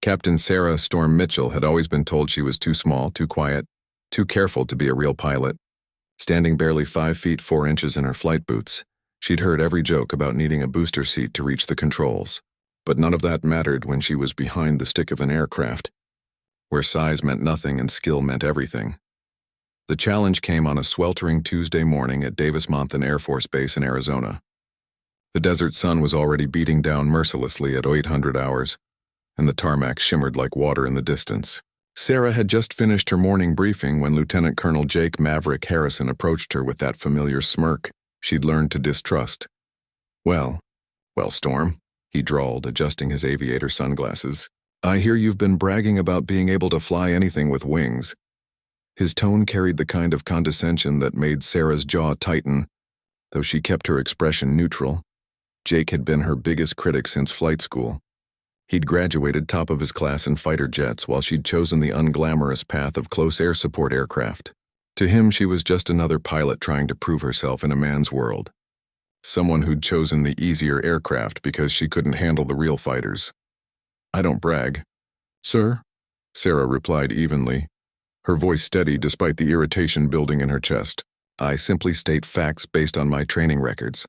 Captain Sarah Storm Mitchell had always been told she was too small, too quiet, too careful to be a real pilot. Standing barely 5 feet 4 inches in her flight boots, she'd heard every joke about needing a booster seat to reach the controls. But none of that mattered when she was behind the stick of an aircraft, where size meant nothing and skill meant everything. The challenge came on a sweltering Tuesday morning at Davis-Monthan Air Force Base in Arizona. The desert sun was already beating down mercilessly at 800 hours, and the tarmac shimmered like water in the distance. Sarah had just finished her morning briefing when Lieutenant Colonel Jake Maverick Harrison approached her with that familiar smirk she'd learned to distrust. Well, Storm," he drawled, adjusting his aviator sunglasses. "I hear you've been bragging about being able to fly anything with wings." His tone carried the kind of condescension that made Sarah's jaw tighten, though she kept her expression neutral. Jake had been her biggest critic since flight school. He'd graduated top of his class in fighter jets while she'd chosen the unglamorous path of close air support aircraft. To him, she was just another pilot trying to prove herself in a man's world. Someone who'd chosen the easier aircraft because she couldn't handle the real fighters. "I don't brag." "Sir?" Sarah replied evenly, her voice steady despite the irritation building in her chest. "I simply state facts based on my training records."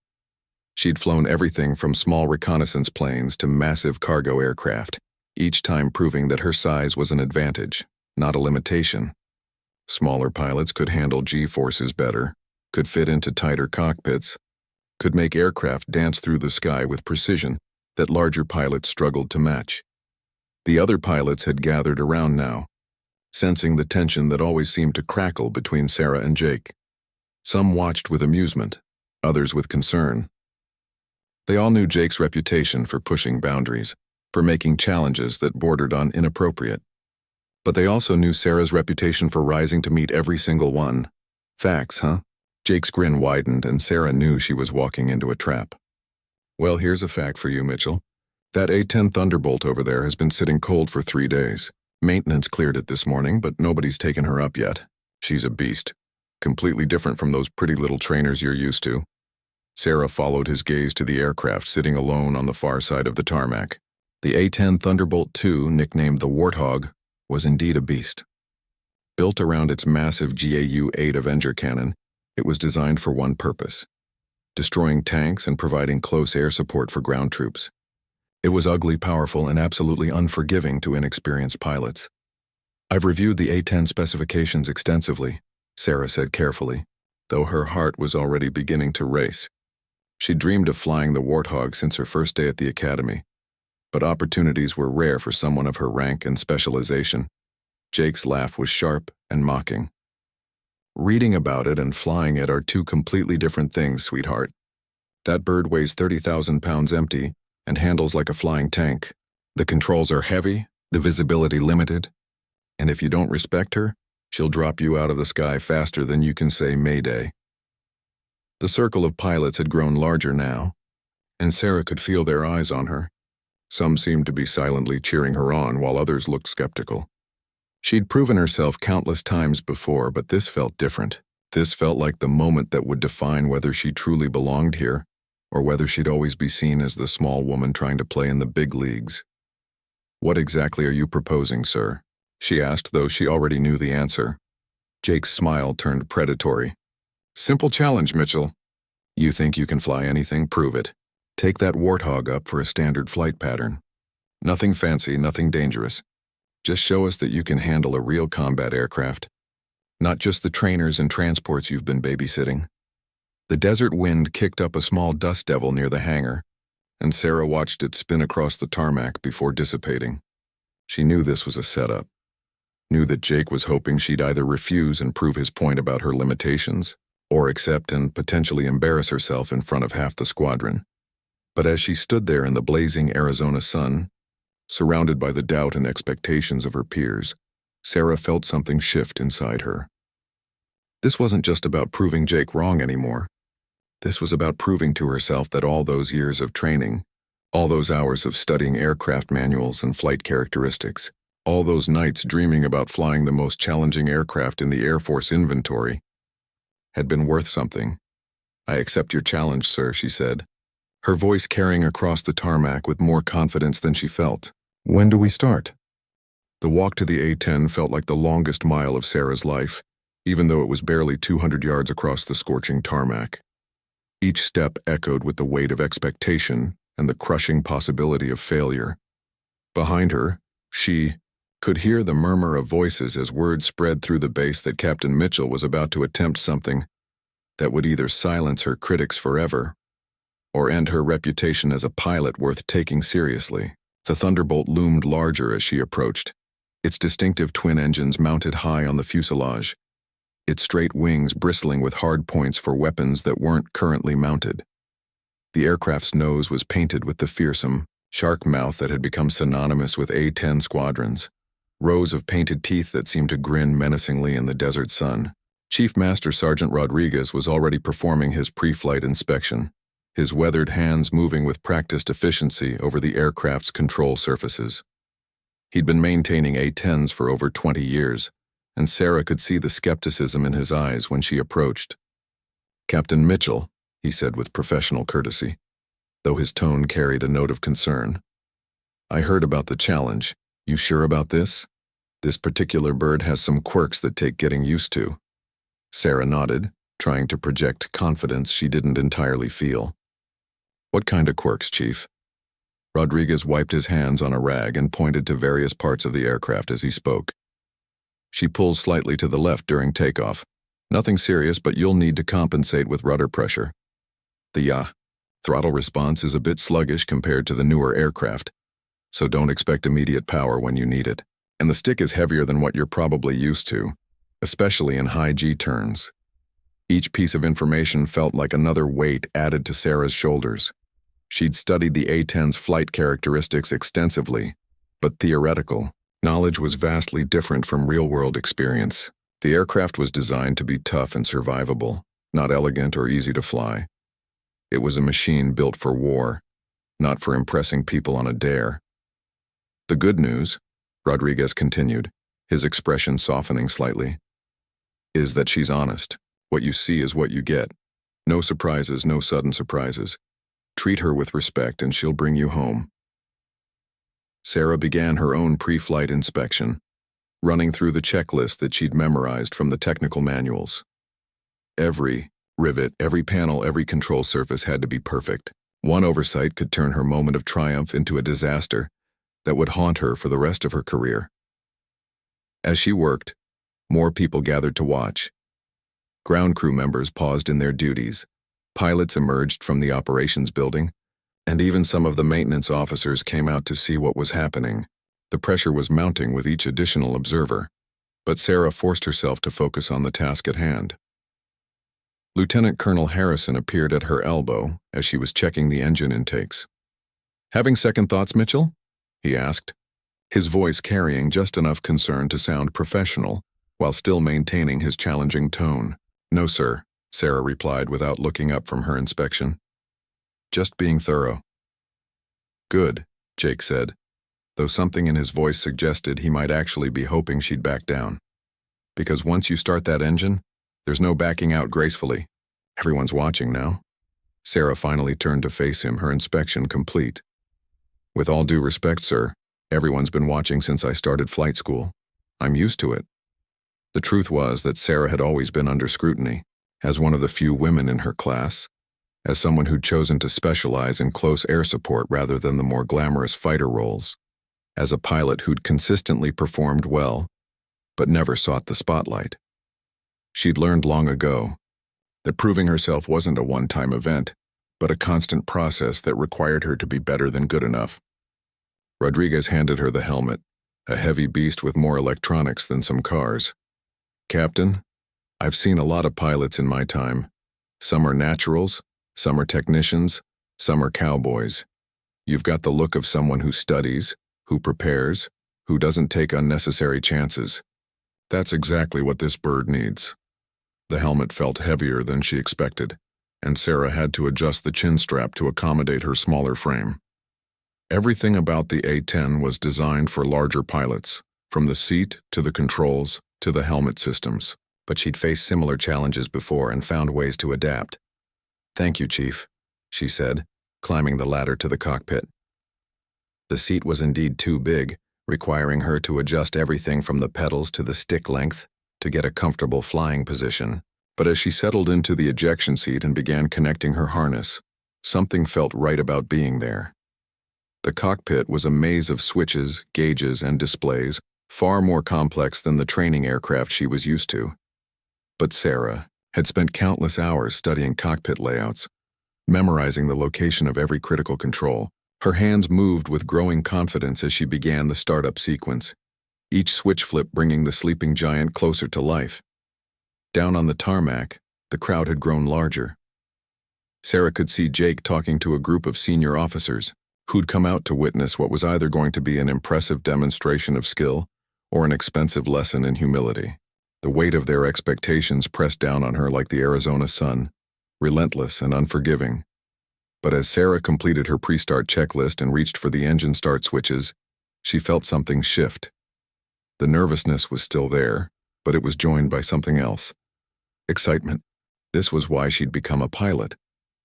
She'd flown everything from small reconnaissance planes to massive cargo aircraft, each time proving that her size was an advantage, not a limitation. Smaller pilots could handle G-forces better, could fit into tighter cockpits, could make aircraft dance through the sky with precision that larger pilots struggled to match. The other pilots had gathered around now, sensing the tension that always seemed to crackle between Sarah and Jake. Some watched with amusement, others with concern. They all knew Jake's reputation for pushing boundaries, for making challenges that bordered on inappropriate. But they also knew Sarah's reputation for rising to meet every single one. Facts, huh? Jake's grin widened, and Sarah knew she was walking into a trap. "Well, here's a fact for you, Mitchell. That A-10 Thunderbolt over there has been sitting cold for 3 days. Maintenance cleared it this morning, but nobody's taken her up yet. She's a beast. Completely different from those pretty little trainers you're used to." Sarah followed his gaze to the aircraft sitting alone on the far side of the tarmac. The A-10 Thunderbolt II, nicknamed the Warthog, was indeed a beast. Built around its massive GAU-8 Avenger cannon, it was designed for one purpose: destroying tanks and providing close air support for ground troops. It was ugly, powerful, and absolutely unforgiving to inexperienced pilots. "I've reviewed the A-10 specifications extensively," Sarah said carefully, though her heart was already beginning to race. She dreamed of flying the Warthog since her first day at the academy, but opportunities were rare for someone of her rank and specialization. Jake's laugh was sharp and mocking. "Reading about it and flying it are two completely different things, sweetheart. That bird weighs 30,000 pounds empty and handles like a flying tank. The controls are heavy, the visibility limited, and if you don't respect her, she'll drop you out of the sky faster than you can say Mayday." The circle of pilots had grown larger now, and Sarah could feel their eyes on her. Some seemed to be silently cheering her on, while others looked skeptical. She'd proven herself countless times before, but this felt different. This felt like the moment that would define whether she truly belonged here, or whether she'd always be seen as the small woman trying to play in the big leagues. "What exactly are you proposing, sir?" she asked, though she already knew the answer. Jake's smile turned predatory. "Simple challenge, Mitchell. You think you can fly anything? Prove it. Take that Warthog up for a standard flight pattern. Nothing fancy, nothing dangerous. Just show us that you can handle a real combat aircraft, not just the trainers and transports you've been babysitting." The desert wind kicked up a small dust devil near the hangar, and Sarah watched it spin across the tarmac before dissipating. She knew this was a setup. Knew that Jake was hoping she'd either refuse and prove his point about her limitations, or accept and potentially embarrass herself in front of half the squadron. But as she stood there in the blazing Arizona sun, surrounded by the doubt and expectations of her peers, Sarah felt something shift inside her. This wasn't just about proving Jake wrong anymore. This was about proving to herself that all those years of training, all those hours of studying aircraft manuals and flight characteristics, all those nights dreaming about flying the most challenging aircraft in the Air Force inventory, had been worth something. "I accept your challenge, sir," she said, her voice carrying across the tarmac with more confidence than she felt. "When do we start?" The walk to the A-10 felt like the longest mile of Sarah's life, even though it was barely 200 yards across the scorching tarmac. Each step echoed with the weight of expectation and the crushing possibility of failure. Behind her, she could hear the murmur of voices as word spread through the base that Captain Mitchell was about to attempt something that would either silence her critics forever or end her reputation as a pilot worth taking seriously. The Thunderbolt loomed larger as she approached, its distinctive twin engines mounted high on the fuselage, its straight wings bristling with hard points for weapons that weren't currently mounted. The aircraft's nose was painted with the fearsome, shark mouth that had become synonymous with A-10 squadrons, rows of painted teeth that seemed to grin menacingly in the desert sun. Chief Master Sergeant Rodriguez was already performing his pre-flight inspection, his weathered hands moving with practiced efficiency over the aircraft's control surfaces. He'd been maintaining A-10s for over 20 years, and Sarah could see the skepticism in his eyes when she approached. "Captain Mitchell," he said with professional courtesy, though his tone carried a note of concern. "I heard about the challenge. You sure about this? This particular bird has some quirks that take getting used to." Sarah nodded, trying to project confidence she didn't entirely feel. "What kind of quirks, Chief?" Rodriguez wiped his hands on a rag and pointed to various parts of the aircraft as he spoke. "She pulls slightly to the left during takeoff. Nothing serious, but you'll need to compensate with rudder pressure. The throttle response is a bit sluggish compared to the newer aircraft, so don't expect immediate power when you need it. And the stick is heavier than what you're probably used to, especially in high G turns." Each piece of information felt like another weight added to Sarah's shoulders. She'd studied the A-10's flight characteristics extensively, but theoretical knowledge was vastly different from real-world experience. The aircraft was designed to be tough and survivable, not elegant or easy to fly. It was a machine built for war, not for impressing people on a dare. "The good news," Rodriguez continued, his expression softening slightly, "is that she's honest. What you see is what you get. No surprises, no sudden surprises. Treat her with respect and she'll bring you home." Sarah began her own pre-flight inspection, running through the checklist that she'd memorized from the technical manuals. Every rivet, every panel, every control surface had to be perfect. One oversight could turn her moment of triumph into a disaster that would haunt her for the rest of her career. As she worked, more people gathered to watch. Ground crew members paused in their duties, pilots emerged from the operations building, and even some of the maintenance officers came out to see what was happening. The pressure was mounting with each additional observer, but Sarah forced herself to focus on the task at hand. Lieutenant Colonel Harrison appeared at her elbow as she was checking the engine intakes. "Having second thoughts, Mitchell?" he asked, his voice carrying just enough concern to sound professional while still maintaining his challenging tone. "No, sir," Sarah replied without looking up from her inspection. "Just being thorough." "Good," Jake said, though something in his voice suggested he might actually be hoping she'd back down. "Because once you start that engine, there's no backing out gracefully. Everyone's watching now." Sarah finally turned to face him, her inspection complete. "With all due respect, sir, everyone's been watching since I started flight school. I'm used to it." The truth was that Sarah had always been under scrutiny, as one of the few women in her class, as someone who'd chosen to specialize in close air support rather than the more glamorous fighter roles, as a pilot who'd consistently performed well, but never sought the spotlight. She'd learned long ago that proving herself wasn't a one-time event, but a constant process that required her to be better than good enough. Rodriguez handed her the helmet, a heavy beast with more electronics than some cars. "Captain, I've seen a lot of pilots in my time. Some are naturals, some are technicians, some are cowboys. You've got the look of someone who studies, who prepares, who doesn't take unnecessary chances. That's exactly what this bird needs." The helmet felt heavier than she expected, and Sarah had to adjust the chin strap to accommodate her smaller frame. Everything about the A-10 was designed for larger pilots, from the seat to the controls to the helmet systems, but she'd faced similar challenges before and found ways to adapt. "Thank you, Chief," she said, climbing the ladder to the cockpit. The seat was indeed too big, requiring her to adjust everything from the pedals to the stick length to get a comfortable flying position. But as she settled into the ejection seat and began connecting her harness, something felt right about being there. The cockpit was a maze of switches, gauges, and displays, far more complex than the training aircraft she was used to. But Sarah had spent countless hours studying cockpit layouts, memorizing the location of every critical control. Her hands moved with growing confidence as she began the startup sequence, each switch flip bringing the sleeping giant closer to life. Down on the tarmac, the crowd had grown larger. Sarah could see Jake talking to a group of senior officers who'd come out to witness what was either going to be an impressive demonstration of skill or an expensive lesson in humility. The weight of their expectations pressed down on her like the Arizona sun, relentless and unforgiving. But as Sarah completed her pre-start checklist and reached for the engine start switches, she felt something shift. The nervousness was still there, but it was joined by something else. Excitement. This was why she'd become a pilot.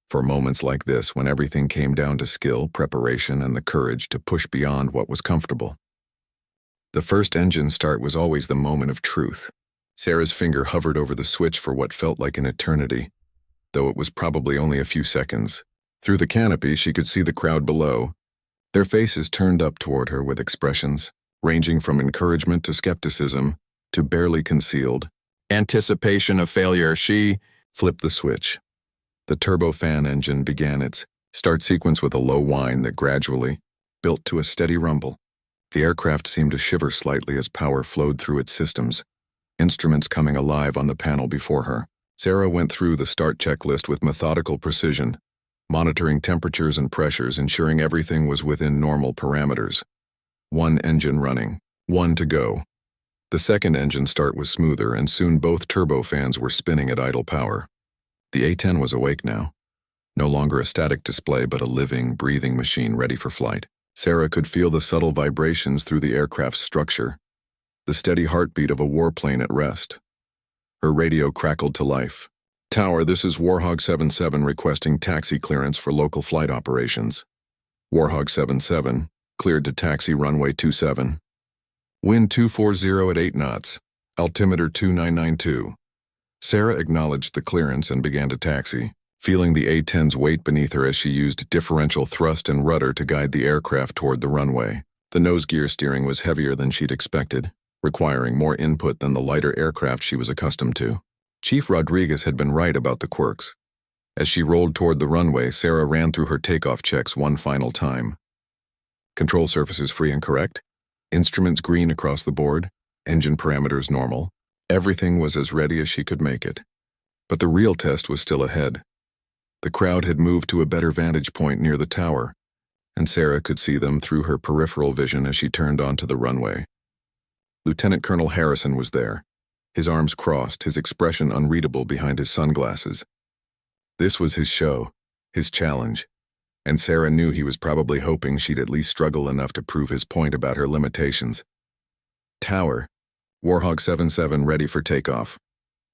For moments like this, when everything came down to skill, preparation, and the courage to push beyond what was comfortable. The first engine start was always the moment of truth. Sarah's finger hovered over the switch for what felt like an eternity, though it was probably only a few seconds. Through the canopy, she could see the crowd below, their faces turned up toward her with expressions ranging from encouragement to skepticism to barely concealed anticipation of failure. She flipped the switch. The turbofan engine began its start sequence with a low whine that gradually built to a steady rumble. The aircraft seemed to shiver slightly as power flowed through its systems, instruments coming alive on the panel before her. Sarah went through the start checklist with methodical precision, monitoring temperatures and pressures, ensuring everything was within normal parameters. One engine running, one to go. The second engine start was smoother, and soon both turbofans were spinning at idle power. The A-10 was awake now, no longer a static display but a living, breathing machine ready for flight. Sarah could feel the subtle vibrations through the aircraft's structure, the steady heartbeat of a warplane at rest. Her radio crackled to life. "Tower, this is Warhog 77 requesting taxi clearance for local flight operations." Warhog 77, cleared to taxi runway 27. Wind 240 at 8 knots, altimeter 2992. Sarah acknowledged the clearance and began to taxi, feeling the A-10's weight beneath her as she used differential thrust and rudder to guide the aircraft toward the runway. The nose gear steering was heavier than she'd expected, requiring more input than the lighter aircraft she was accustomed to. Chief Rodriguez had been right about the quirks. As she rolled toward the runway, Sarah ran through her takeoff checks one final time. Control surfaces free and correct, instruments green across the board, engine parameters normal. Everything was as ready as she could make it. But the real test was still ahead. The crowd had moved to a better vantage point near the tower, and Sarah could see them through her peripheral vision as she turned onto the runway. Lieutenant Colonel Harrison was there, his arms crossed, his expression unreadable behind his sunglasses. This was his show, his challenge, and Sarah knew he was probably hoping she'd at least struggle enough to prove his point about her limitations. Tower, Warhog 77 ready for takeoff.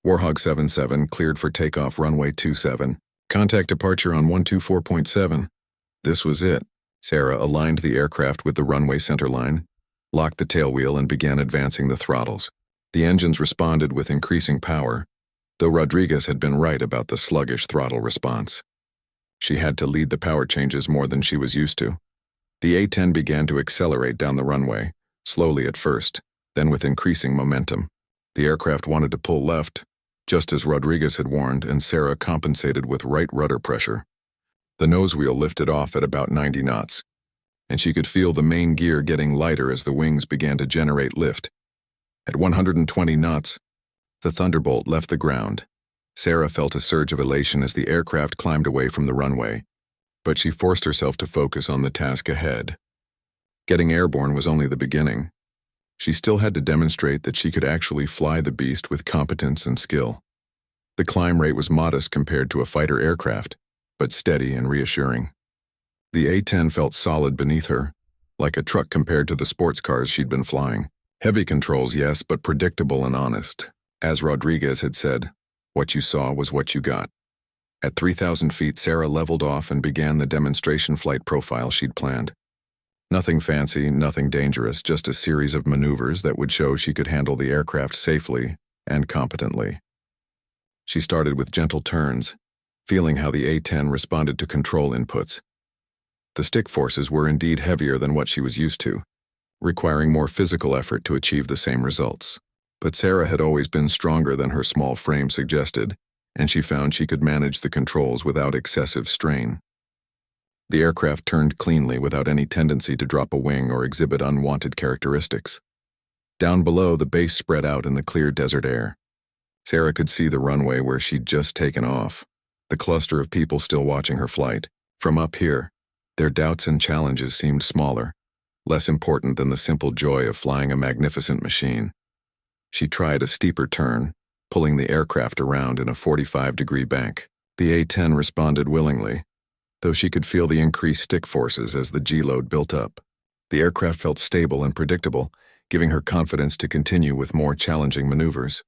Warhog 77 cleared for takeoff runway 27. Contact departure on 124.7. This was it. Sarah aligned the aircraft with the runway centerline, locked the tailwheel, and began advancing the throttles. The engines responded with increasing power, though Rodriguez had been right about the sluggish throttle response. She had to lead the power changes more than she was used to. The A-10 began to accelerate down the runway, slowly at first, then with increasing momentum. The aircraft wanted to pull left, just as Rodriguez had warned, and Sarah compensated with right rudder pressure. The nose wheel lifted off at about 90 knots, and she could feel the main gear getting lighter as the wings began to generate lift. At 120 knots, the Thunderbolt left the ground. Sarah felt a surge of elation as the aircraft climbed away from the runway, but she forced herself to focus on the task ahead. Getting airborne was only the beginning. She still had to demonstrate that she could actually fly the beast with competence and skill. The climb rate was modest compared to a fighter aircraft, but steady and reassuring. The A-10 felt solid beneath her, like a truck compared to the sports cars she'd been flying. Heavy controls, yes, but predictable and honest. As Rodriguez had said, what you saw was what you got. At 3,000 feet, Sarah leveled off and began the demonstration flight profile she'd planned. Nothing fancy, nothing dangerous, just a series of maneuvers that would show she could handle the aircraft safely and competently. She started with gentle turns, feeling how the A-10 responded to control inputs. The stick forces were indeed heavier than what she was used to, requiring more physical effort to achieve the same results. But Sarah had always been stronger than her small frame suggested, and she found she could manage the controls without excessive strain. The aircraft turned cleanly without any tendency to drop a wing or exhibit unwanted characteristics. Down below, the base spread out in the clear desert air. Sarah could see the runway where she'd just taken off, the cluster of people still watching her flight. From up here, their doubts and challenges seemed smaller, less important than the simple joy of flying a magnificent machine. She tried a steeper turn, pulling the aircraft around in a 45-degree bank. The A-10 responded willingly, though she could feel the increased stick forces as the G-load built up. The aircraft felt stable and predictable, giving her confidence to continue with more challenging maneuvers.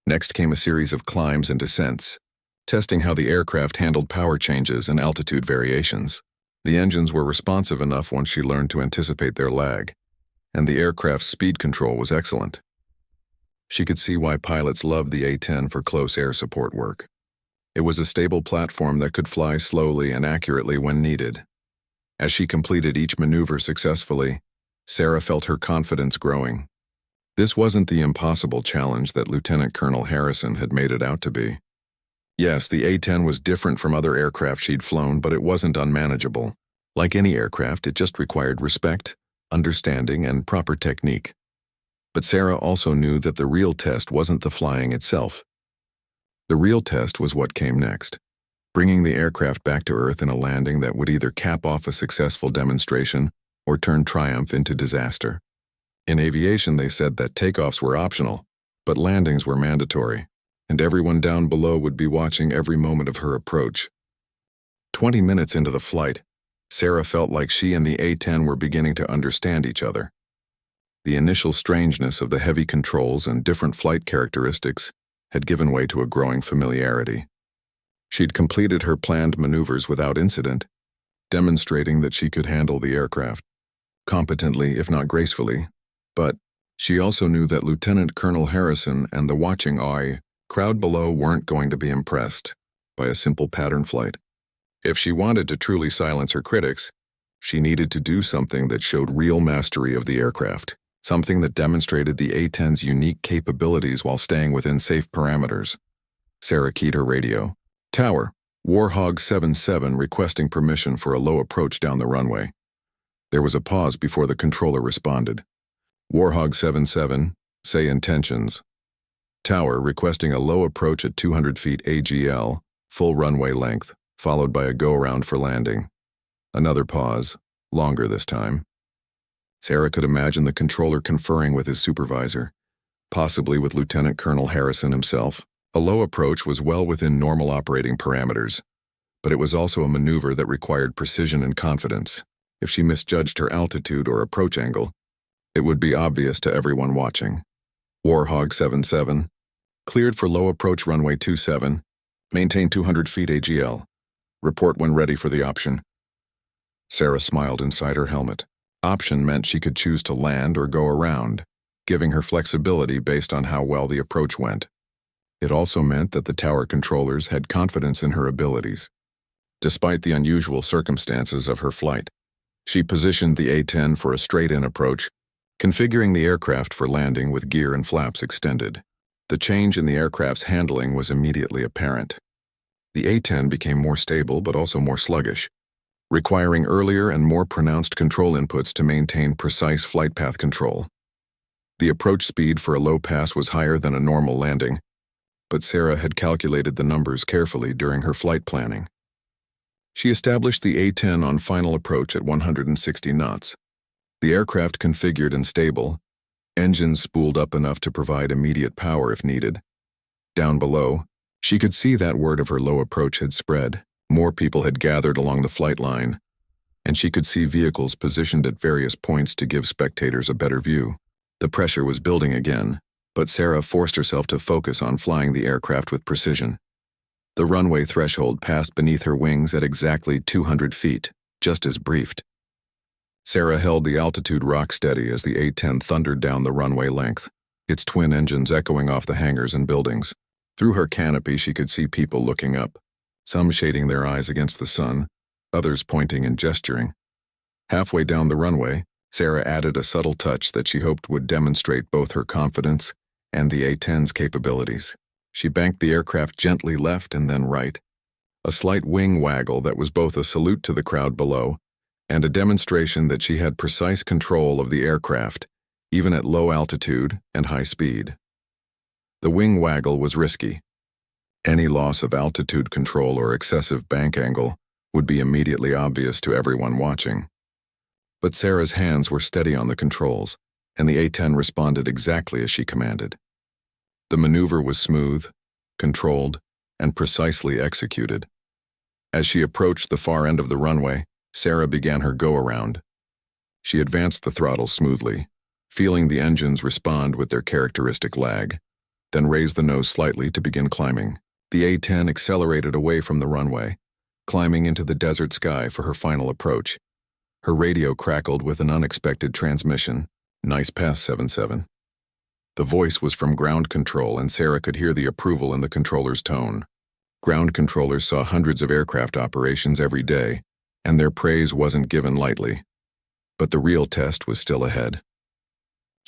Next came a series of climbs and descents, testing how the aircraft handled power changes and altitude variations. The engines were responsive enough once she learned to anticipate their lag, and the aircraft's speed control was excellent. She could see why pilots loved the A-10 for close air support work. It was a stable platform that could fly slowly and accurately when needed. As she completed each maneuver successfully, Sarah felt her confidence growing. This wasn't the impossible challenge that Lieutenant Colonel Harrison had made it out to be. Yes, the A-10 was different from other aircraft she'd flown, but it wasn't unmanageable. Like any aircraft, it just required respect, understanding, and proper technique. But Sarah also knew that the real test wasn't the flying itself. The real test was what came next, bringing the aircraft back to Earth in a landing that would either cap off a successful demonstration or turn triumph into disaster. In aviation, they said that takeoffs were optional, but landings were mandatory, and everyone down below would be watching every moment of her approach. 20 minutes into the flight, Sarah felt like she and the A-10 were beginning to understand each other. The initial strangeness of the heavy controls and different flight characteristics had given way to a growing familiarity. She'd completed her planned maneuvers without incident, demonstrating that she could handle the aircraft competently, if not gracefully. But she also knew that Lieutenant Colonel Harrison and the watching eye crowd below weren't going to be impressed by a simple pattern flight. If she wanted to truly silence her critics, she needed to do something that showed real mastery of the aircraft, something that demonstrated the A-10's unique capabilities while staying within safe parameters. Sarah keyed her radio. Tower, Warhog 77 requesting permission for a low approach down the runway. There was a pause before the controller responded. Warhog 77, say intentions. Tower requesting a low approach at 200 feet AGL, full runway length, followed by a go-around for landing. Another pause, longer this time. Sarah could imagine the controller conferring with his supervisor, possibly with Lieutenant Colonel Harrison himself. A low approach was well within normal operating parameters, but it was also a maneuver that required precision and confidence. If she misjudged her altitude or approach angle, it would be obvious to everyone watching. Warhog 77, cleared for low approach runway 27, maintain 200 feet AGL. Report when ready for the option. Sarah smiled inside her helmet. Option meant she could choose to land or go around, giving her flexibility based on how well the approach went. It also meant that the tower controllers had confidence in her abilities. Despite the unusual circumstances of her flight, she positioned the A-10 for a straight-in approach, configuring the aircraft for landing with gear and flaps extended. The change in the aircraft's handling was immediately apparent. The A-10 became more stable but also more sluggish, requiring earlier and more pronounced control inputs to maintain precise flight path control. The approach speed for a low pass was higher than a normal landing, but Sarah had calculated the numbers carefully during her flight planning. She established the A-10 on final approach at 160 knots. The aircraft configured and stable, engines spooled up enough to provide immediate power if needed. Down below, she could see that word of her low approach had spread. More people had gathered along the flight line, and she could see vehicles positioned at various points to give spectators a better view. The pressure was building again, but Sarah forced herself to focus on flying the aircraft with precision. The runway threshold passed beneath her wings at exactly 200 feet, just as briefed. Sarah held the altitude rock steady as the A-10 thundered down the runway length, its twin engines echoing off the hangars and buildings. Through her canopy she could see people looking up, some shading their eyes against the sun, others pointing and gesturing. Halfway down the runway, Sarah added a subtle touch that she hoped would demonstrate both her confidence and the A-10's capabilities. She banked the aircraft gently left and then right, a slight wing waggle that was both a salute to the crowd below and a demonstration that she had precise control of the aircraft, even at low altitude and high speed. The wing waggle was risky. Any loss of altitude control or excessive bank angle would be immediately obvious to everyone watching. But Sarah's hands were steady on the controls, and the A-10 responded exactly as she commanded. The maneuver was smooth, controlled, and precisely executed. As she approached the far end of the runway, Sarah began her go-around. She advanced the throttle smoothly, feeling the engines respond with their characteristic lag, then raised the nose slightly to begin climbing. The A-10 accelerated away from the runway, climbing into the desert sky for her final approach. Her radio crackled with an unexpected transmission. "Nice pass, 7-7. The voice was from ground control, and Sarah could hear the approval in the controller's tone. Ground controllers saw hundreds of aircraft operations every day, and their praise wasn't given lightly. But the real test was still ahead.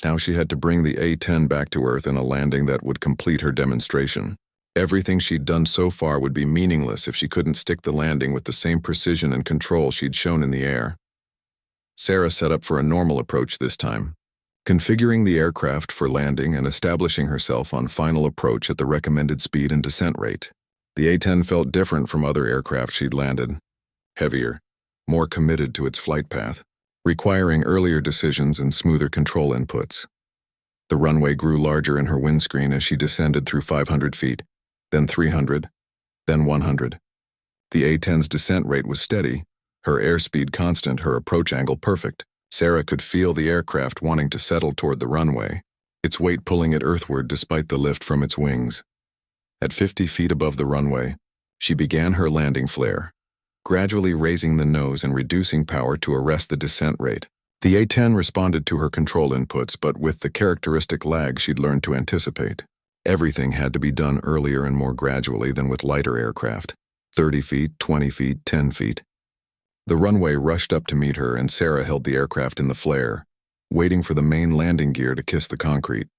Now she had to bring the A-10 back to Earth in a landing that would complete her demonstration. Everything she'd done so far would be meaningless if she couldn't stick the landing with the same precision and control she'd shown in the air. Sarah set up for a normal approach this time, configuring the aircraft for landing and establishing herself on final approach at the recommended speed and descent rate. The A-10 felt different from other aircraft she'd landed, heavier, more committed to its flight path, requiring earlier decisions and smoother control inputs. The runway grew larger in her windscreen as she descended through 500 feet, then 300, then 100. The A-10's descent rate was steady, her airspeed constant, her approach angle perfect. Sarah could feel the aircraft wanting to settle toward the runway, its weight pulling it earthward despite the lift from its wings. At 50 feet above the runway, she began her landing flare, gradually raising the nose and reducing power to arrest the descent rate. The A-10 responded to her control inputs, but with the characteristic lag she'd learned to anticipate. Everything had to be done earlier and more gradually than with lighter aircraft. 30 feet, 20 feet, 10 feet. The runway rushed up to meet her, and Sarah held the aircraft in the flare, waiting for the main landing gear to kiss the concrete.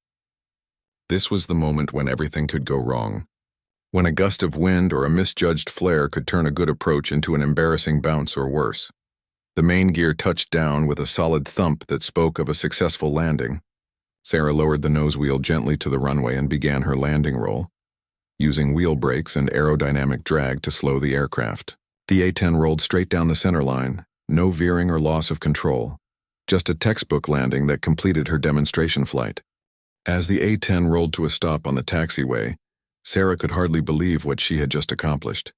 This was the moment when everything could go wrong. When a gust of wind or a misjudged flare could turn a good approach into an embarrassing bounce or worse. The main gear touched down with a solid thump that spoke of a successful landing. Sarah lowered the nose wheel gently to the runway and began her landing roll, using wheel brakes and aerodynamic drag to slow the aircraft. The A-10 rolled straight down the center line, no veering or loss of control, just a textbook landing that completed her demonstration flight. As the A-10 rolled to a stop on the taxiway, Sarah could hardly believe what she had just accomplished.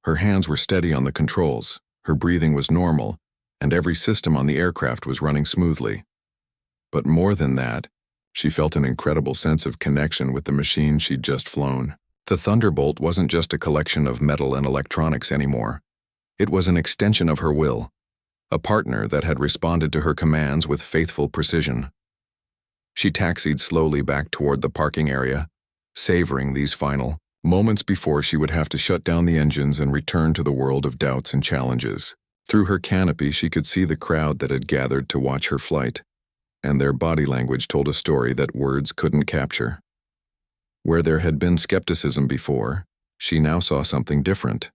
Her hands were steady on the controls, her breathing was normal, and every system on the aircraft was running smoothly. But more than that, she felt an incredible sense of connection with the machine she'd just flown. The Thunderbolt wasn't just a collection of metal and electronics anymore. It was an extension of her will, a partner that had responded to her commands with faithful precision. She taxied slowly back toward the parking area, savoring these final moments before she would have to shut down the engines and return to the world of doubts and challenges. Through her canopy, she could see the crowd that had gathered to watch her flight, and their body language told a story that words couldn't capture. Where there had been skepticism before, she now saw something different.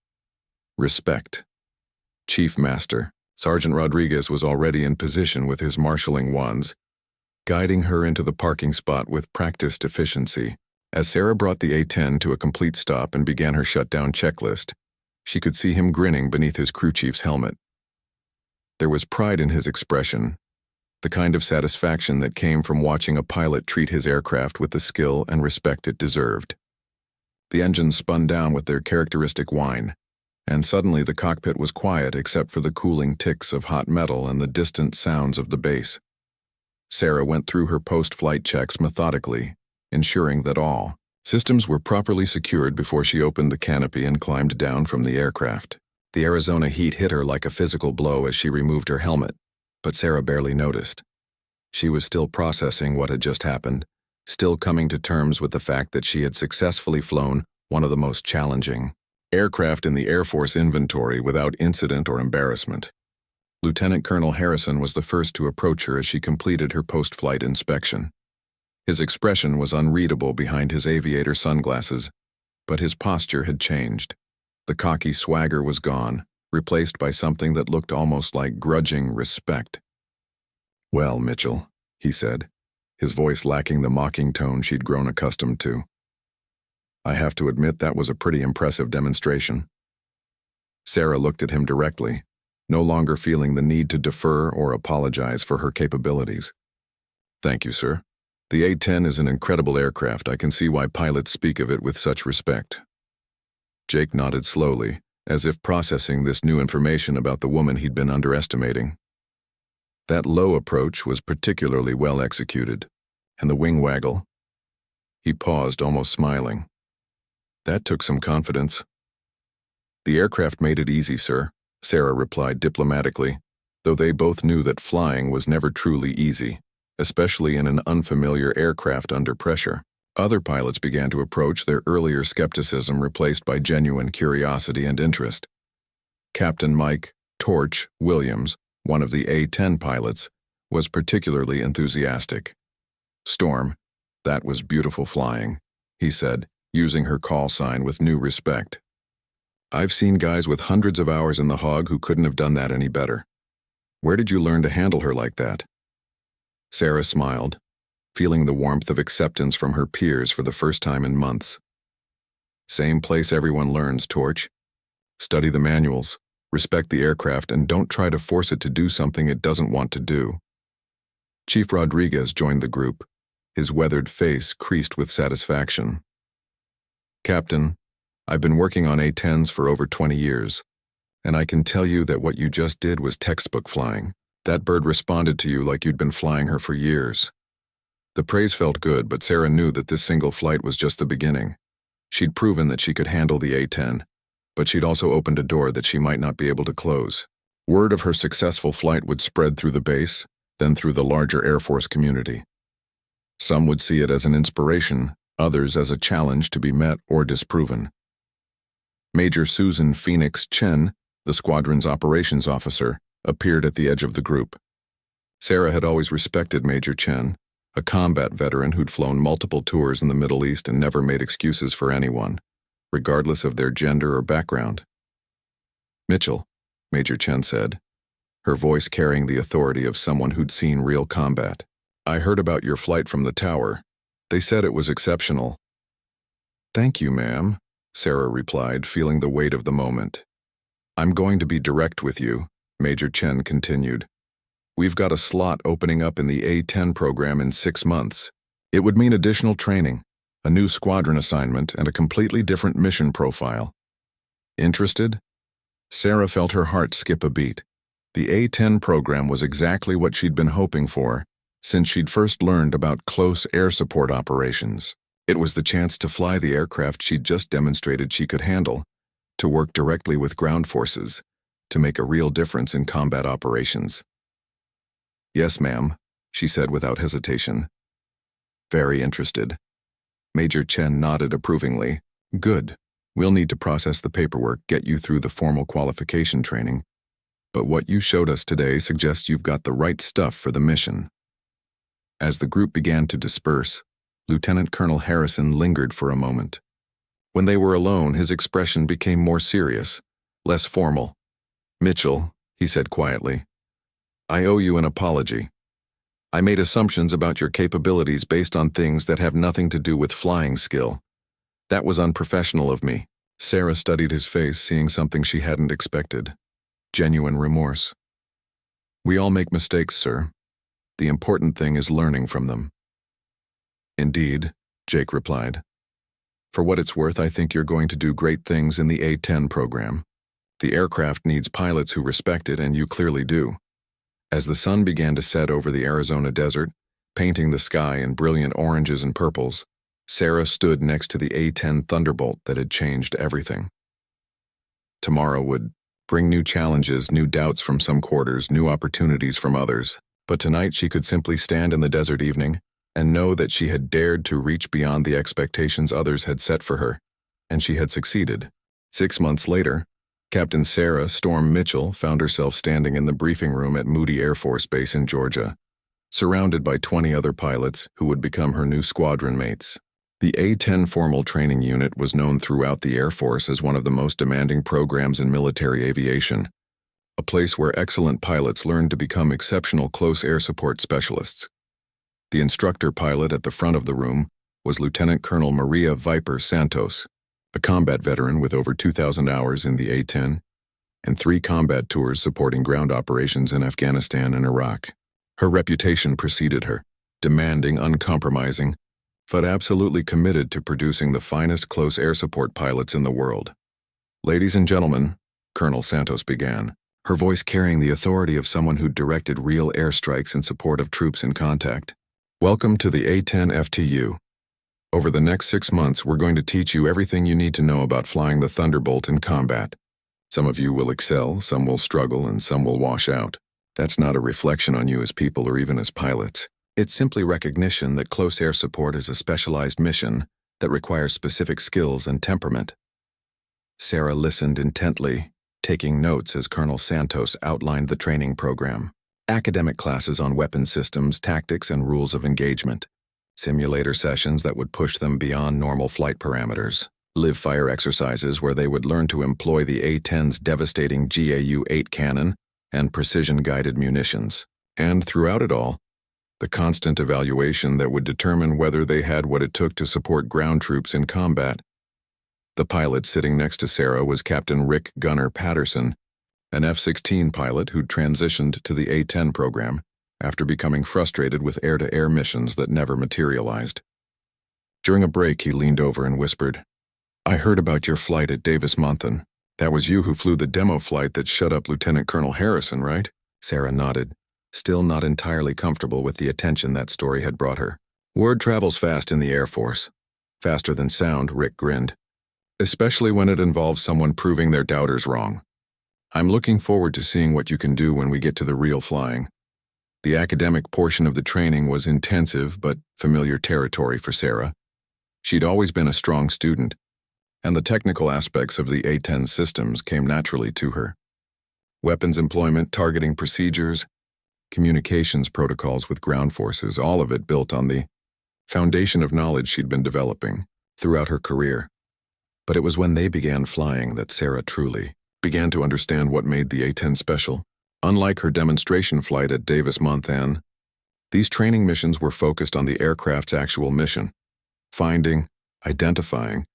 Respect. Chief Master, Sergeant Rodriguez, was already in position with his marshalling wands, guiding her into the parking spot with practiced efficiency. As Sarah brought the A-10 to a complete stop and began her shutdown checklist, she could see him grinning beneath his crew chief's helmet. There was pride in his expression, the kind of satisfaction that came from watching a pilot treat his aircraft with the skill and respect it deserved. The engines spun down with their characteristic whine, and suddenly the cockpit was quiet except for the cooling ticks of hot metal and the distant sounds of the base. Sarah went through her post-flight checks methodically, ensuring that all systems were properly secured before she opened the canopy and climbed down from the aircraft. The Arizona heat hit her like a physical blow as she removed her helmet, but Sarah barely noticed. She was still processing what had just happened, still coming to terms with the fact that she had successfully flown one of the most challenging aircraft in the Air Force inventory without incident or embarrassment. Lieutenant Colonel Harrison was the first to approach her as she completed her post-flight inspection. His expression was unreadable behind his aviator sunglasses, but his posture had changed. The cocky swagger was gone, replaced by something that looked almost like grudging respect. "Well, Mitchell," he said, his voice lacking the mocking tone she'd grown accustomed to. "I have to admit that was a pretty impressive demonstration." Sarah looked at him directly, no longer feeling the need to defer or apologize for her capabilities. "Thank you, sir. The A-10 is an incredible aircraft. I can see why pilots speak of it with such respect." Jake nodded slowly, as if processing this new information about the woman he'd been underestimating. That low approach was particularly well executed, and the wing waggle. He paused, almost smiling. "That took some confidence." "The aircraft made it easy, sir," Sarah replied diplomatically, though they both knew that flying was never truly easy, especially in an unfamiliar aircraft under pressure. Other pilots began to approach, their earlier skepticism replaced by genuine curiosity and interest. Captain Mike "Torch" Williams, one of the A-10 pilots, was particularly enthusiastic. "Storm, that was beautiful flying," he said, using her call sign with new respect. "I've seen guys with hundreds of hours in the hog who couldn't have done that any better. Where did you learn to handle her like that?" Sarah smiled, feeling the warmth of acceptance from her peers for the first time in months. "Same place everyone learns, Torch. Study the manuals, respect the aircraft, and don't try to force it to do something it doesn't want to do." Chief Rodriguez joined the group, his weathered face creased with satisfaction. "Captain, I've been working on A-10s for over 20 years, and I can tell you that what you just did was textbook flying. That bird responded to you like you'd been flying her for years." The praise felt good, but Sarah knew that this single flight was just the beginning. She'd proven that she could handle the A-10, but she'd also opened a door that she might not be able to close. Word of her successful flight would spread through the base, then through the larger Air Force community. Some would see it as an inspiration, others as a challenge to be met or disproven. Major Susan Phoenix Chen, the squadron's operations officer, appeared at the edge of the group. Sarah had always respected Major Chen, a combat veteran who'd flown multiple tours in the Middle East and never made excuses for anyone, regardless of their gender or background. "Mitchell," Major Chen said, her voice carrying the authority of someone who'd seen real combat. "I heard about your flight from the tower. They said it was exceptional." "Thank you, ma'am," Sarah replied, feeling the weight of the moment. "I'm going to be direct with you," Major Chen continued. "We've got a slot opening up in the A-10 program in 6 months. It would mean additional training, a new squadron assignment, and a completely different mission profile. Interested?" Sarah felt her heart skip a beat. The A-10 program was exactly what she'd been hoping for since she'd first learned about close air support operations. It was the chance to fly the aircraft she'd just demonstrated she could handle, to work directly with ground forces, to make a real difference in combat operations. "Yes, ma'am," she said without hesitation. "Very interested." Major Chen nodded approvingly. "Good. We'll need to process the paperwork, get you through the formal qualification training. But what you showed us today suggests you've got the right stuff for the mission." As the group began to disperse, Lieutenant Colonel Harrison lingered for a moment. When they were alone, his expression became more serious, less formal. "Mitchell," he said quietly, "I owe you an apology. I made assumptions about your capabilities based on things that have nothing to do with flying skill. That was unprofessional of me." Sarah studied his face, seeing something she hadn't expected. Genuine remorse. "We all make mistakes, sir. The important thing is learning from them." "Indeed," Jake replied. "For what it's worth, I think you're going to do great things in the A-10 program. The aircraft needs pilots who respect it, and you clearly do." As the sun began to set over the Arizona desert, painting the sky in brilliant oranges and purples, Sarah stood next to the A-10 Thunderbolt that had changed everything. Tomorrow would bring new challenges, new doubts from some quarters, new opportunities from others. But tonight she could simply stand in the desert evening and know that she had dared to reach beyond the expectations others had set for her, and she had succeeded. 6 months later, Captain Sarah Storm Mitchell found herself standing in the briefing room at Moody Air Force Base in Georgia, surrounded by 20 other pilots who would become her new squadron mates. The A-10 Formal Training Unit was known throughout the Air Force as one of the most demanding programs in military aviation, a place where excellent pilots learned to become exceptional close air support specialists. The instructor pilot at the front of the room was Lieutenant Colonel Maria Viper Santos, a combat veteran with over 2,000 hours in the A-10 and 3 combat tours supporting ground operations in Afghanistan and Iraq. Her reputation preceded her, demanding, uncompromising, but absolutely committed to producing the finest close air support pilots in the world. "Ladies and gentlemen," Colonel Santos began, her voice carrying the authority of someone who'd directed real airstrikes in support of troops in contact. "Welcome to the A-10 FTU. Over the next 6 months, we're going to teach you everything you need to know about flying the Thunderbolt in combat. Some of you will excel, some will struggle, and some will wash out. That's not a reflection on you as people or even as pilots. It's simply recognition that close air support is a specialized mission that requires specific skills and temperament." Sarah listened intently, taking notes as Colonel Santos outlined the training program. Academic classes on weapon systems, tactics, and rules of engagement. Simulator sessions that would push them beyond normal flight parameters. Live-fire exercises where they would learn to employ the A-10's devastating GAU-8 cannon and precision-guided munitions. And throughout it all, the constant evaluation that would determine whether they had what it took to support ground troops in combat. The pilot sitting next to Sarah was Captain Rick Gunner Patterson, an F-16 pilot who'd transitioned to the A-10 program after becoming frustrated with air-to-air missions that never materialized. During a break, he leaned over and whispered, "I heard about your flight at Davis-Monthan. That was you who flew the demo flight that shut up Lieutenant Colonel Harrison, right?" Sarah nodded, still not entirely comfortable with the attention that story had brought her. "Word travels fast in the Air Force. Faster than sound," Rick grinned. "Especially when it involves someone proving their doubters wrong. I'm looking forward to seeing what you can do when we get to the real flying." The academic portion of the training was intensive but familiar territory for Sarah. She'd always been a strong student, and the technical aspects of the A-10 systems came naturally to her. Weapons employment, targeting procedures, communications protocols with ground forces, all of it built on the foundation of knowledge she'd been developing throughout her career. But it was when they began flying that Sarah truly began to understand what made the A-10 special. Unlike her demonstration flight at Davis-Monthan, these training missions were focused on the aircraft's actual mission, finding, identifying,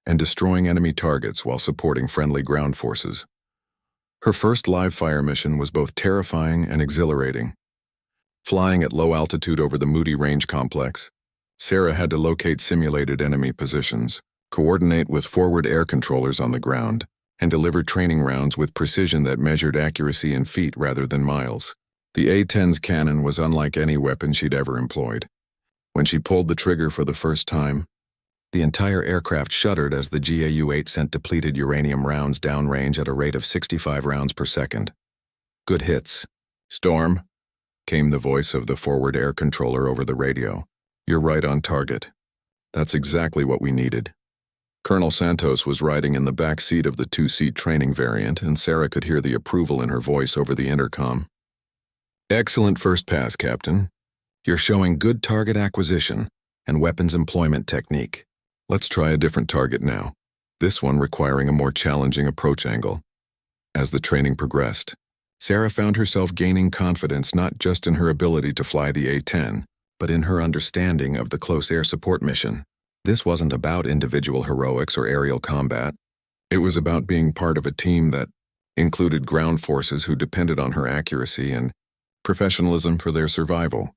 and destroying enemy targets while supporting friendly ground forces. Her first live-fire mission was both terrifying and exhilarating. Flying at low altitude over the Moody Range Complex, Sarah had to locate simulated enemy positions, coordinate with forward air controllers on the ground, and deliver training rounds with precision that measured accuracy in feet rather than miles. The A-10's cannon was unlike any weapon she'd ever employed. When she pulled the trigger for the first time, the entire aircraft shuddered as the GAU-8 sent depleted uranium rounds downrange at a rate of 65 rounds per second. "Good hits. Storm," came the voice of the forward air controller over the radio. "You're right on target. That's exactly what we needed." Colonel Santos was riding in the back seat of the 2-seat training variant, and Sarah could hear the approval in her voice over the intercom. "Excellent first pass, Captain. You're showing good target acquisition and weapons employment technique. Let's try a different target now, this one requiring a more challenging approach angle." As the training progressed, Sarah found herself gaining confidence not just in her ability to fly the A-10, but in her understanding of the close air support mission. This wasn't about individual heroics or aerial combat. It was about being part of a team that included ground forces who depended on her accuracy and professionalism for their survival.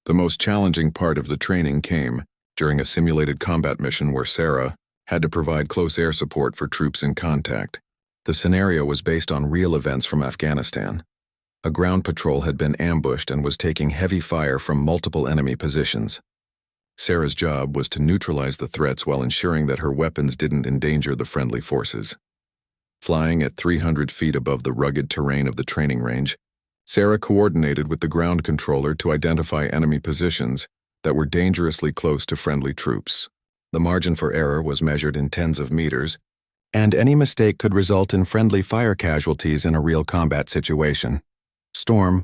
The most challenging part of the training came during a simulated combat mission where Sarah had to provide close air support for troops in contact. The scenario was based on real events from Afghanistan. A ground patrol had been ambushed and was taking heavy fire from multiple enemy positions. Sarah's job was to neutralize the threats while ensuring that her weapons didn't endanger the friendly forces. Flying at 300 feet above the rugged terrain of the training range, Sarah coordinated with the ground controller to identify enemy positions that were dangerously close to friendly troops. The margin for error was measured in tens of meters, and any mistake could result in friendly fire casualties in a real combat situation. Storm,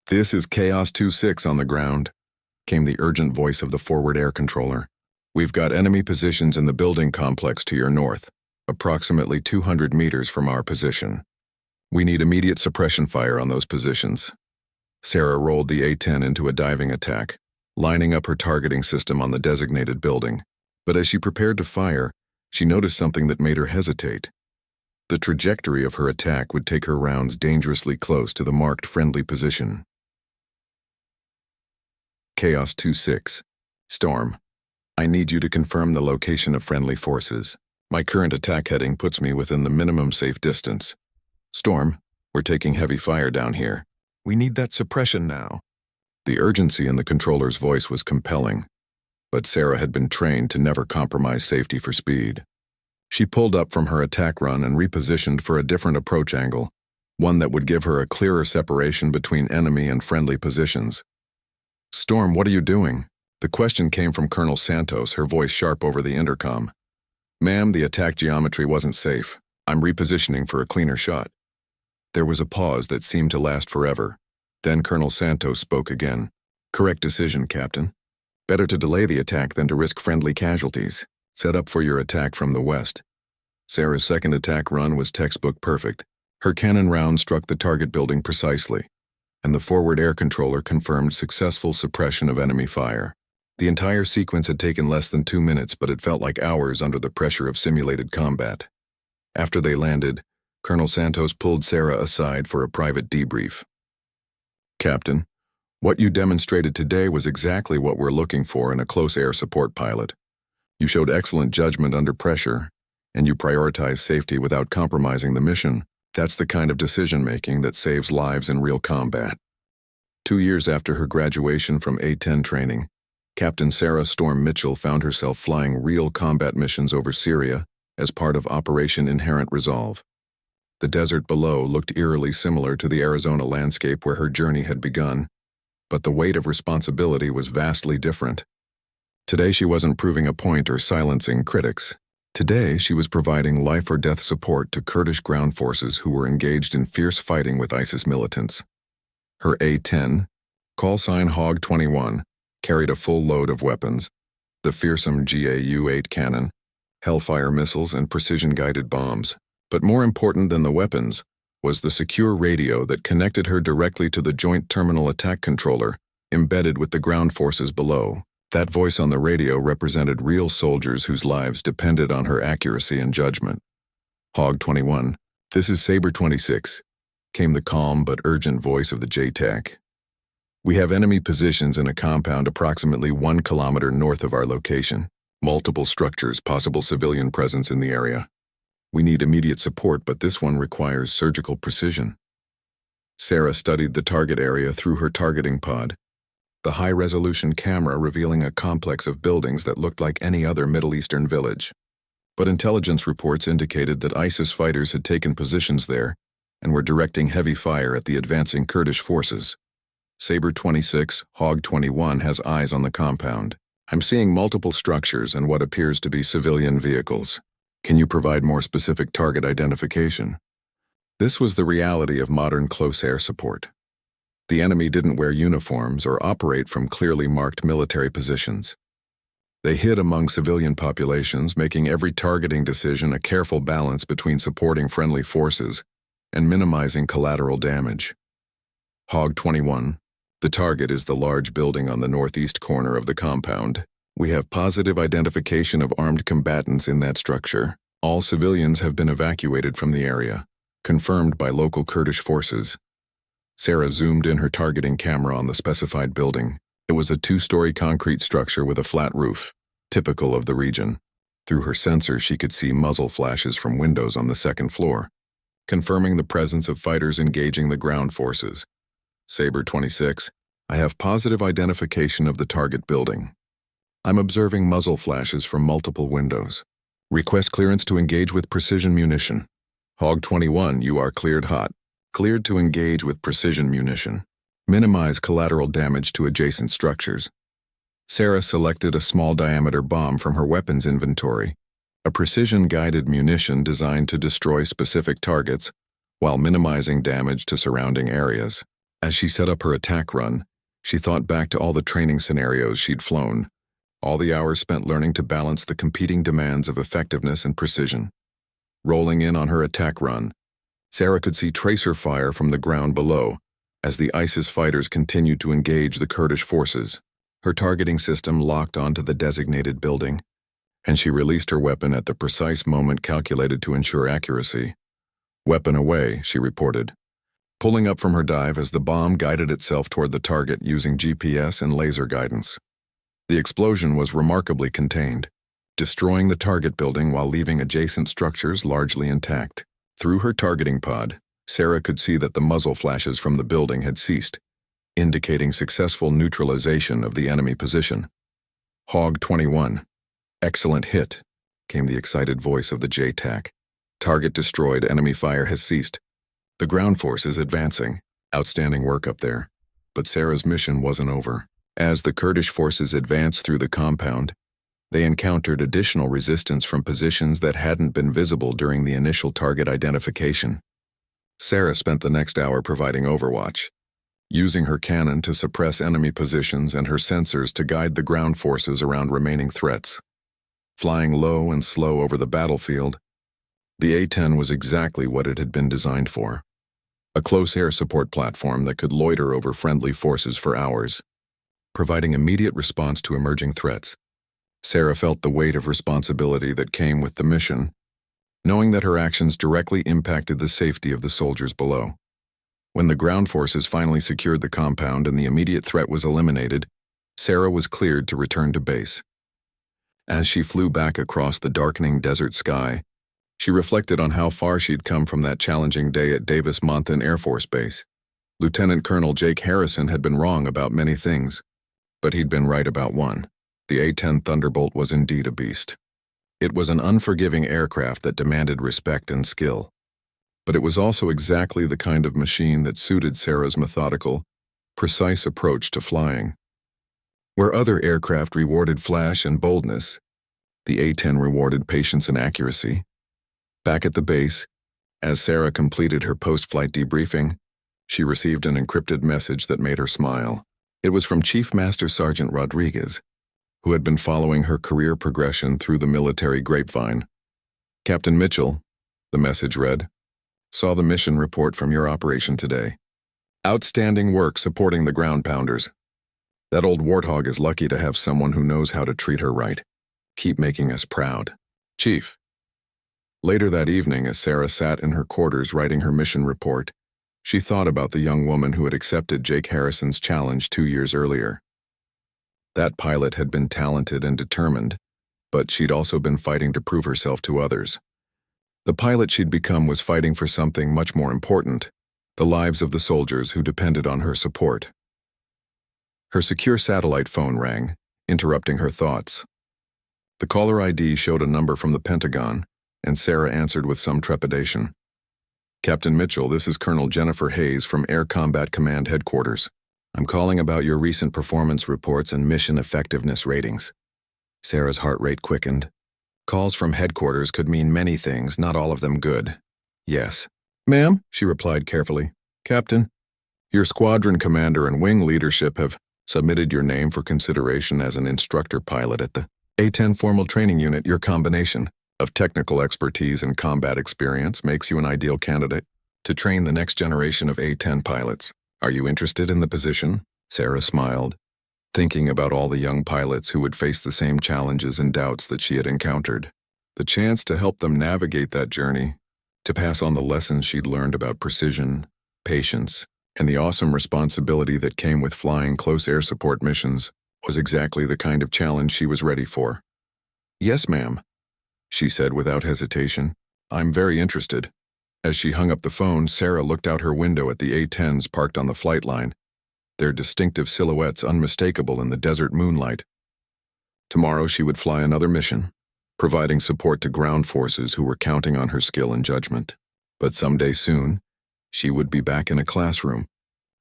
this is Chaos 2-6 on the ground, came the urgent voice of the forward air controller. We've got enemy positions in the building complex to your north, approximately 200 meters from our position. We need immediate suppression fire on those positions. Sarah rolled the A-10 into a diving attack, lining up her targeting system on the designated building. But as she prepared to fire, she noticed something that made her hesitate. The trajectory of her attack would take her rounds dangerously close to the marked friendly position. Chaos 2-6. Storm, I need you to confirm the location of friendly forces. My current attack heading puts me within the minimum safe distance. Storm, we're taking heavy fire down here. We need that suppression now. The urgency in the controller's voice was compelling, but Sarah had been trained to never compromise safety for speed. She pulled up from her attack run and repositioned for a different approach angle, one that would give her a clearer separation between enemy and friendly positions. Storm, what are you doing? The question came from Colonel Santos, her voice sharp over the intercom. Ma'am, the attack geometry wasn't safe. I'm repositioning for a cleaner shot. There was a pause that seemed to last forever. Then Colonel Santos spoke again. Correct decision, Captain. Better to delay the attack than to risk friendly casualties. Set up for your attack from the west. Sarah's second attack run was textbook perfect. Her cannon round struck the target building precisely, and the forward air controller confirmed successful suppression of enemy fire. The entire sequence had taken less than 2 minutes, but it felt like hours under the pressure of simulated combat. After they landed, Colonel Santos pulled Sarah aside for a private debrief. Captain, what you demonstrated today was exactly what we're looking for in a close air support pilot. You showed excellent judgment under pressure, and you prioritized safety without compromising the mission. That's the kind of decision-making that saves lives in real combat. 2 years after her graduation from A-10 training, Captain Sarah Storm Mitchell found herself flying real combat missions over Syria as part of Operation Inherent Resolve. The desert below looked eerily similar to the Arizona landscape where her journey had begun, but the weight of responsibility was vastly different. Today she wasn't proving a point or silencing critics. Today she was providing life-or-death support to Kurdish ground forces who were engaged in fierce fighting with ISIS militants. Her A-10, call sign Hog 21, carried a full load of weapons, the fearsome GAU-8 cannon, Hellfire missiles, and precision-guided bombs. But more important than the weapons was the secure radio that connected her directly to the Joint Terminal Attack Controller, embedded with the ground forces below. That voice on the radio represented real soldiers whose lives depended on her accuracy and judgment. Hog 21, this is Sabre 26, came the calm but urgent voice of the JTAC. We have enemy positions in a compound approximately 1 kilometer north of our location. Multiple structures, possible civilian presence in the area. We need immediate support, but this one requires surgical precision. Sarah studied the target area through her targeting pod, the high-resolution camera revealing a complex of buildings that looked like any other Middle Eastern village. But intelligence reports indicated that ISIS fighters had taken positions there and were directing heavy fire at the advancing Kurdish forces. Sabre 26, Hog 21 has eyes on the compound. I'm seeing multiple structures and what appears to be civilian vehicles. Can you provide more specific target identification? This was the reality of modern close air support. The enemy didn't wear uniforms or operate from clearly marked military positions. They hid among civilian populations, making every targeting decision a careful balance between supporting friendly forces and minimizing collateral damage. Hog 21. The target is the large building on the northeast corner of the compound. We have positive identification of armed combatants in that structure. All civilians have been evacuated from the area, confirmed by local Kurdish forces. Sarah zoomed in her targeting camera on the specified building. It was a 2-story concrete structure with a flat roof, typical of the region. Through her sensor, she could see muzzle flashes from windows on the second floor, confirming the presence of fighters engaging the ground forces. Sabre 26, I have positive identification of the target building. I'm observing muzzle flashes from multiple windows. Request clearance to engage with precision munition. Hog 21, you are cleared hot. Cleared to engage with precision munition. Minimize collateral damage to adjacent structures. Sarah selected a small-diameter bomb from her weapons inventory, a precision-guided munition designed to destroy specific targets while minimizing damage to surrounding areas. As she set up her attack run, she thought back to all the training scenarios she'd flown, all the hours spent learning to balance the competing demands of effectiveness and precision. Rolling in on her attack run, Sarah could see tracer fire from the ground below as the ISIS fighters continued to engage the Kurdish forces. Her targeting system locked onto the designated building, and she released her weapon at the precise moment calculated to ensure accuracy. Weapon away, she reported, pulling up from her dive as the bomb guided itself toward the target using GPS and laser guidance. The explosion was remarkably contained, destroying the target building while leaving adjacent structures largely intact. Through her targeting pod, Sarah could see that the muzzle flashes from the building had ceased, indicating successful neutralization of the enemy position. Hog 21. Excellent hit, came the excited voice of the JTAC. Target destroyed, enemy fire has ceased. The ground force is advancing. Outstanding work up there. But Sarah's mission wasn't over. As the Kurdish forces advanced through the compound, they encountered additional resistance from positions that hadn't been visible during the initial target identification. Sarah spent the next hour providing overwatch, using her cannon to suppress enemy positions and her sensors to guide the ground forces around remaining threats. Flying low and slow over the battlefield, the A-10 was exactly what it had been designed for. A close air support platform that could loiter over friendly forces for hours, providing immediate response to emerging threats. Sarah felt the weight of responsibility that came with the mission, knowing that her actions directly impacted the safety of the soldiers below. When the ground forces finally secured the compound and the immediate threat was eliminated, Sarah was cleared to return to base. As she flew back across the darkening desert sky, she reflected on how far she'd come from that challenging day at Davis-Monthan Air Force Base. Lieutenant Colonel Jake Harrison had been wrong about many things, but he'd been right about one. The A-10 Thunderbolt was indeed a beast. It was an unforgiving aircraft that demanded respect and skill, but it was also exactly the kind of machine that suited Sarah's methodical, precise approach to flying. Where other aircraft rewarded flash and boldness, the A-10 rewarded patience and accuracy. Back at the base, as Sarah completed her post-flight debriefing, she received an encrypted message that made her smile. It was from Chief Master Sergeant Rodriguez, who had been following her career progression through the military grapevine. Captain Mitchell, the message read, saw the mission report from your operation today. Outstanding work supporting the ground pounders. That old warthog is lucky to have someone who knows how to treat her right. Keep making us proud. Chief. Later that evening, as Sarah sat in her quarters writing her mission report, she thought about the young woman who had accepted Jake Harrison's challenge 2 years earlier. That pilot had been talented and determined, but she'd also been fighting to prove herself to others. The pilot she'd become was fighting for something much more important, the lives of the soldiers who depended on her support. Her secure satellite phone rang, interrupting her thoughts. The caller ID showed a number from the Pentagon, and Sarah answered with some trepidation. Captain Mitchell, this is Colonel Jennifer Hayes from Air Combat Command Headquarters. I'm calling about your recent performance reports and mission effectiveness ratings. Sarah's heart rate quickened. Calls from headquarters could mean many things, not all of them good. Yes. Ma'am, she replied carefully. Captain, your squadron commander and wing leadership have submitted your name for consideration as an instructor pilot at the A-10 Formal Training Unit. Your combination of technical expertise and combat experience makes you an ideal candidate to train the next generation of A-10 pilots. Are you interested in the position? Sarah smiled, thinking about all the young pilots who would face the same challenges and doubts that she had encountered. The chance to help them navigate that journey, to pass on the lessons she'd learned about precision, patience, and the awesome responsibility that came with flying close air support missions, was exactly the kind of challenge she was ready for. Yes, ma'am, she said without hesitation. I'm very interested. As she hung up the phone, Sarah looked out her window at the A-10s parked on the flight line, their distinctive silhouettes unmistakable in the desert moonlight. Tomorrow she would fly another mission, providing support to ground forces who were counting on her skill and judgment. But someday soon, she would be back in a classroom,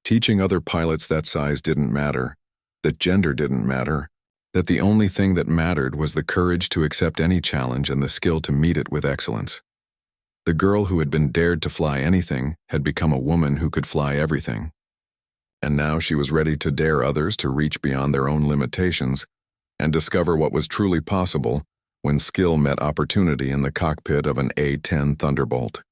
teaching other pilots that size didn't matter, that gender didn't matter, that the only thing that mattered was the courage to accept any challenge and the skill to meet it with excellence. The girl who had been dared to fly anything had become a woman who could fly everything. And now she was ready to dare others to reach beyond their own limitations and discover what was truly possible when skill met opportunity in the cockpit of an A-10 Thunderbolt.